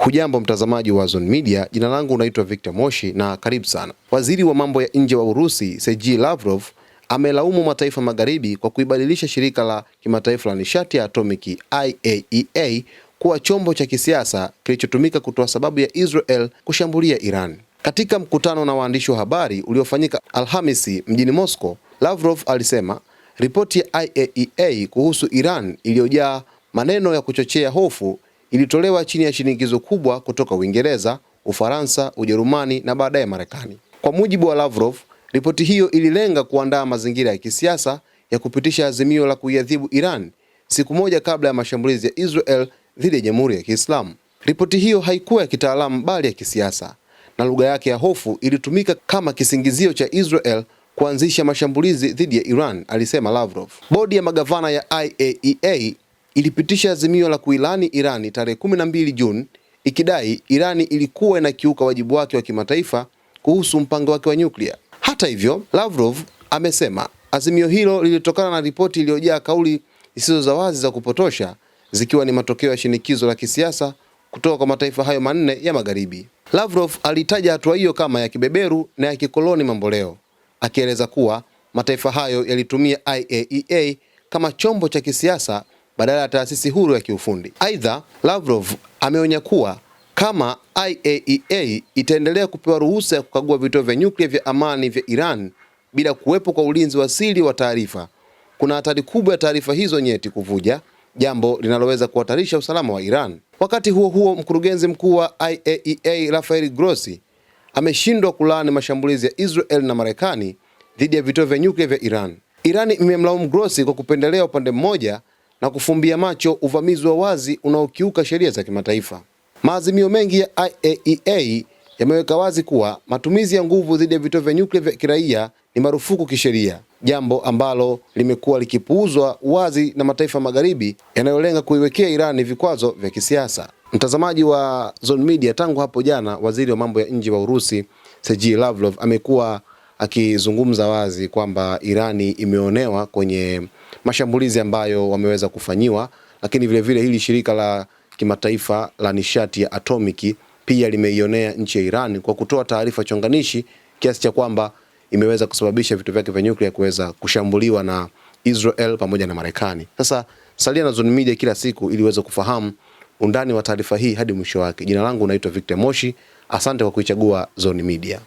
Hujambo mtazamaji wa Zone Media, jina langu naitwa Victor Moshi na karibu sana. Waziri wa mambo ya nje wa Urusi, Sergei Lavrov, amelaumu mataifa magharibi kwa kuibadilisha shirika la kimataifa la nishati ya atomiki IAEA kuwa chombo cha kisiasa kilichotumika kutoa sababu ya Israel kushambulia Iran. Katika mkutano na waandishi wa habari uliofanyika Alhamisi mjini Moscow, Lavrov alisema ripoti ya IAEA kuhusu Iran iliyojaa maneno ya kuchochea hofu ilitolewa chini ya shinikizo kubwa kutoka Uingereza, Ufaransa, Ujerumani na baadaye Marekani. Kwa mujibu wa Lavrov, ripoti hiyo ililenga kuandaa mazingira ya kisiasa ya kupitisha azimio la kuiadhibu Iran siku moja kabla ya mashambulizi ya Israel dhidi ya Jamhuri ya Kiislamu. Ripoti hiyo haikuwa ya kitaalamu bali ya kisiasa, na lugha yake ya hofu ilitumika kama kisingizio cha Israel kuanzisha mashambulizi dhidi ya Iran, alisema Lavrov. Bodi ya magavana ya IAEA ilipitisha azimio la kuilani Irani tarehe 12 Juni ikidai Irani ilikuwa inakiuka wajibu wake wa kimataifa kuhusu mpango wake wa nyuklia. Hata hivyo, Lavrov amesema azimio hilo lilitokana na ripoti iliyojaa kauli zisizo za wazi za kupotosha, zikiwa ni matokeo ya shinikizo la kisiasa kutoka kwa mataifa hayo manne ya magharibi. Lavrov alitaja hatua hiyo kama ya kibeberu na ya kikoloni mamboleo, akieleza kuwa mataifa hayo yalitumia IAEA kama chombo cha kisiasa badala ya taasisi huru ya kiufundi. Aidha, Lavrov ameonya kuwa kama IAEA itaendelea kupewa ruhusa ya kukagua vituo vya nyuklia vya amani vya Iran bila kuwepo kwa ulinzi wa siri wa taarifa, kuna hatari kubwa ya taarifa hizo nyeti kuvuja, jambo linaloweza kuhatarisha usalama wa Iran. Wakati huo huo, mkurugenzi mkuu wa IAEA Rafael Grossi ameshindwa kulaani mashambulizi ya Israel na Marekani dhidi ya vituo vya nyuklia vya Iran. Iran imemlaumu Grossi kwa kupendelea upande mmoja na kufumbia macho uvamizi wa wazi unaokiuka sheria za kimataifa. Maazimio mengi ya IAEA yameweka wazi kuwa matumizi ya nguvu dhidi ya vituo vya nyuklia vya kiraia ni marufuku kisheria, jambo ambalo limekuwa likipuuzwa wazi na mataifa magharibi yanayolenga kuiwekea Iran vikwazo vya kisiasa. Mtazamaji wa Zone Media, tangu hapo jana waziri wa mambo ya nje wa Urusi Sergei Lavrov amekuwa akizungumza wazi kwamba Irani imeonewa kwenye mashambulizi ambayo wameweza kufanyiwa, lakini vile vile hili shirika la kimataifa la nishati ya atomiki pia limeionea nchi ya Iran kwa kutoa taarifa chonganishi kiasi cha kwamba imeweza kusababisha vitu vyake vya nyuklia kuweza kushambuliwa na Israel pamoja na Marekani. Sasa salia na Zone Media kila siku ili uweze kufahamu undani wa taarifa hii hadi mwisho wake. Jina langu naitwa Victor Moshi. Asante kwa kuichagua Zone Media.